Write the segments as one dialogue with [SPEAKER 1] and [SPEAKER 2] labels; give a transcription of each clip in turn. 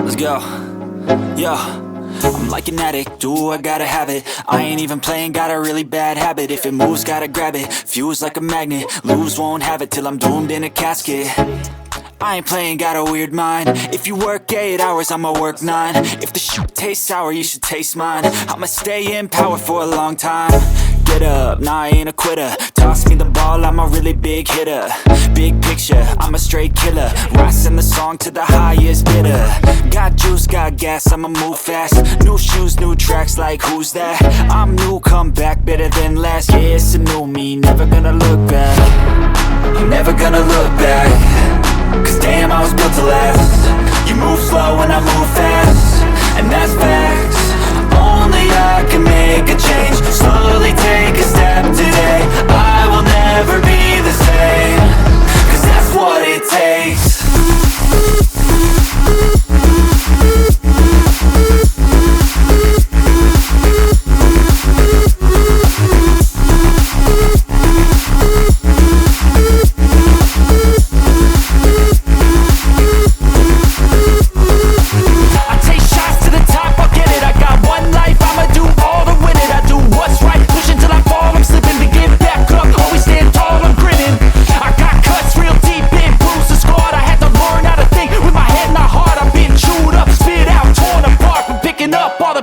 [SPEAKER 1] Let's go. Yo, I'm like an addict, do I gotta have it. I ain't even playing, got a really bad habit. If it moves, gotta grab it, fuse like a magnet. Lose, won't have it till I'm doomed in a casket. I ain't playing, got a weird mind. If you work 8 hours, I'ma work 9. If the shit tastes sour, you should taste mine. I'ma stay in power for a long time. Get up, nah, I ain't a quitter. Toss me the ball, I'm a really big hitter. Big picture, I'm a straight killer. Rising the song to the highest bidder. Got juice, got gas, I'ma move fast. New shoes, new tracks, like who's that? I'm new, come back, better than last. Yeah, it's a new me, never gonna look back. I'm never gonna look back. Cause damn, I was built to last. You move slow and I move fast, and that's facts. Only I can make a change. Slowly take a step today. I will never be the same. Cause that's what it takes.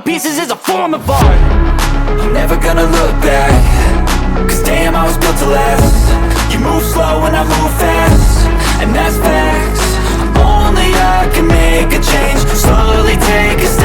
[SPEAKER 1] Pieces is a form of art. I'm never gonna look back. Cause damn, I was built to last. You move slow and I move fast, and that's facts. Only I can make a change. Slowly take a step